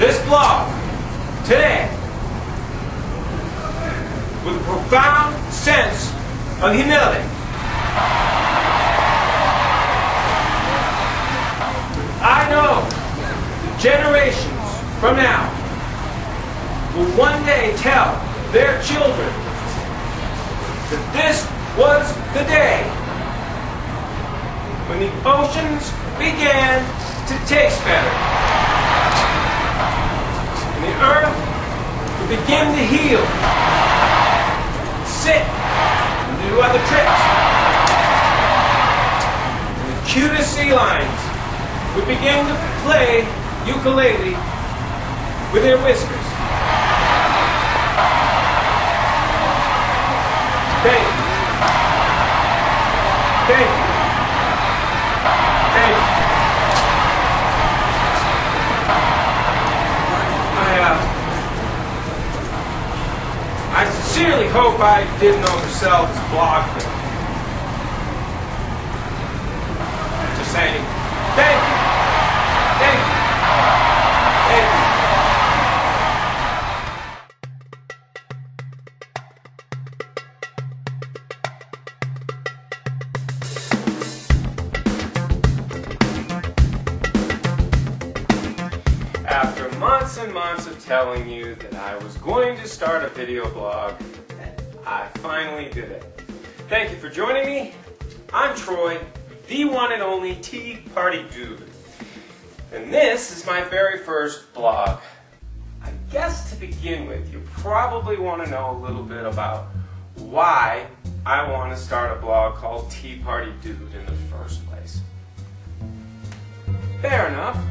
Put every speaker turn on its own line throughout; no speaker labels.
this blog today with a profound sense of humility. I know that generations from now will one day tell their children that this was the day when the oceans began to taste better and the earth would begin to heal, sit and do other tricks, and the cutest sea lions would begin to play ukulele with their whiskers. Thank you. Thank you. Thank you. I sincerely hope I didn't oversell this blog thing. Just saying, thank you. Thank you. Thank you. After months and months of telling you that I was going to start a video blog, I finally did it. Thank you for joining me. I'm Troy, the one and only Tea Party Dude. And this is my very first blog. I guess to begin with, you probably want to know a little bit about why I want to start a blog called Tea Party Dude in the first place. Fair enough.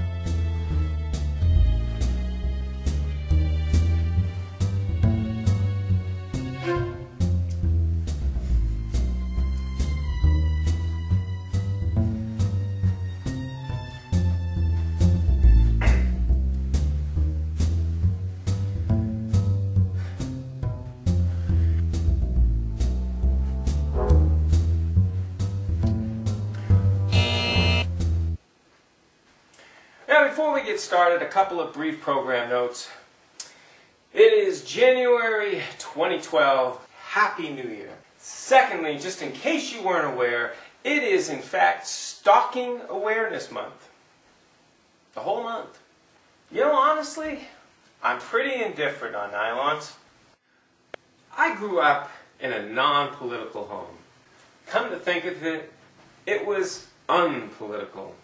Now, before we get started, a couple of brief program notes. It is January 2012. Happy New Year. Secondly, just in case you weren't aware, it is in fact Stalking Awareness Month. The whole month. You know, honestly, I'm pretty indifferent on nylons. I grew up in a non-political home. Come to think of it, it was unpolitical.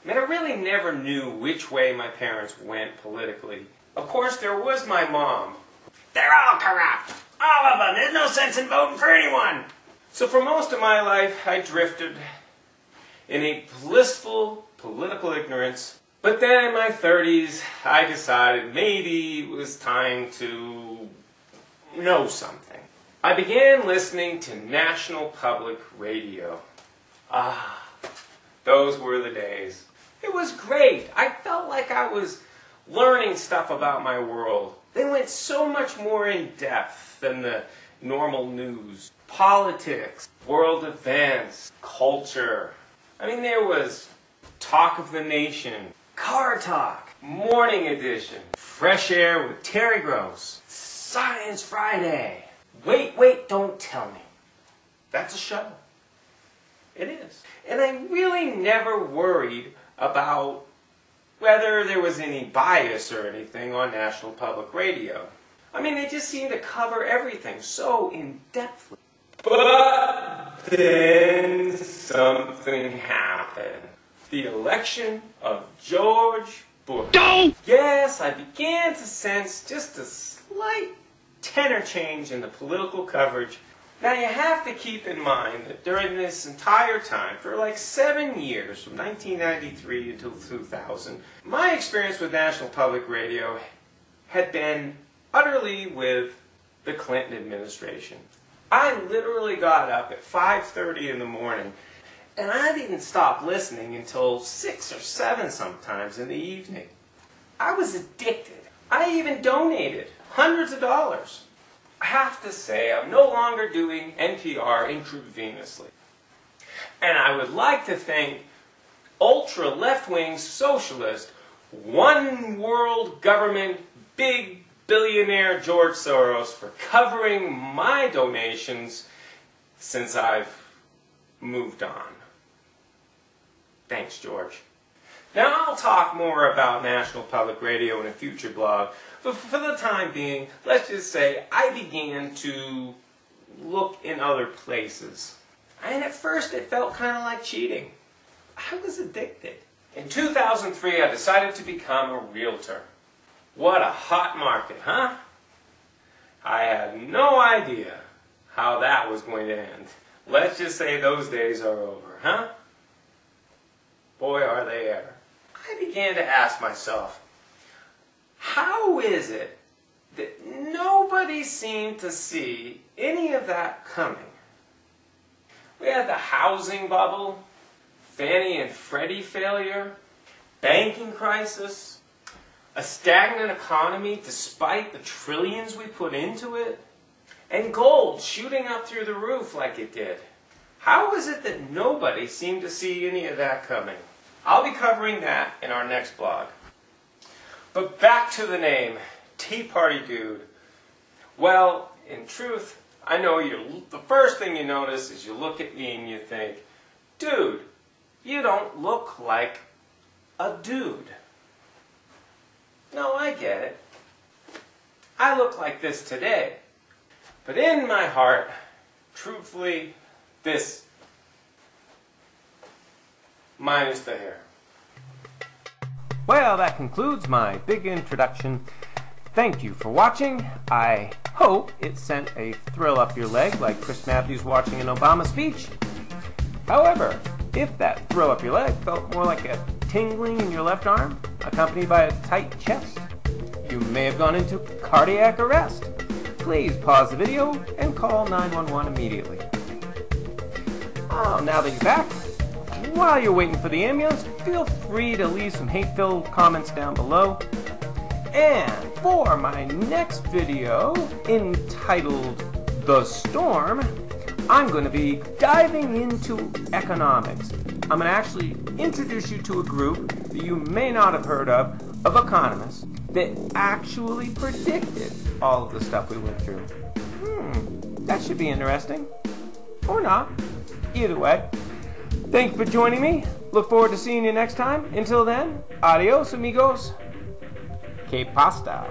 I mean, I really never knew which way my parents went politically. Of course, there was my mom. They're all corrupt. All of them. There's no sense in voting for anyone. So for most of my life, I drifted in a blissful political ignorance. But then in my 30s, I decided maybe it was time to know something. I began listening to National Public Radio. Those were the days. It was great. I felt like I was learning stuff about my world. They went so much more in depth than the normal news. Politics, world events, culture. I mean, there was Talk of the Nation, Car Talk, Morning Edition, Fresh Air with Terry Gross, Science Friday. Wait, don't tell me. That's a show. It is. And I really never worried about whether there was any bias or anything on National Public Radio. I mean, they just seemed to cover everything so in-depthly. But then something happened. The election of George Bush. No! Yes, I began to sense just a slight tenor change in the political coverage. Now, you have to keep in mind that during this entire time, for like 7 years, from 1993 until 2000, my experience with National Public Radio had been utterly with the Clinton administration. I literally got up at 5:30 in the morning, and I didn't stop listening until 6 or 7 sometimes in the evening. I was addicted. I even donated hundreds of dollars. I have to say, I'm no longer doing NPR intravenously. And I would like to thank ultra left-wing socialist One world government, big billionaire George Soros for covering my donations since I've moved on. Thanks, George. Now I'll talk more about National Public Radio in a future blog, but for the time being, let's just say I began to look in other places. And at first it felt kind of like cheating. I was addicted. In 2003, I decided to become a realtor. What a hot market, huh? I had no idea how that was going to end. Let's just say those days are over, huh? Boy, are they ever. I began to ask myself, how is it that nobody seemed to see any of that coming? We had the housing bubble, Fannie and Freddie failure, banking crisis, a stagnant economy despite the trillions we put into it, and gold shooting up through the roof like it did. How is it that nobody seemed to see any of that coming? I'll be covering that in our next blog. But back to the name, Tea Party Dude. Well, in truth, I know the first thing you notice is you look at me and you think, dude, you don't look like a dude. No, I get it. I look like this today. But in my heart, truthfully, this, minus the hair. Well, that concludes my big introduction. Thank you for watching. I hope it sent a thrill up your leg like Chris Matthews watching an Obama speech. However, if that thrill up your leg felt more like a tingling in your left arm, accompanied by a tight chest, you may have gone into cardiac arrest. Please pause the video and call 911 immediately. Oh, now that you're back, while you're waiting for the ambulance, feel free to leave some hate-filled comments down below. And for my next video, entitled The Storm, I'm going to be diving into economics. I'm going to actually introduce you to a group that you may not have heard of economists that actually predicted all of the stuff we went through. That should be interesting. Or not. Either way. Thanks for joining me. Look forward to seeing you next time. Until then, adios amigos. Que pasta.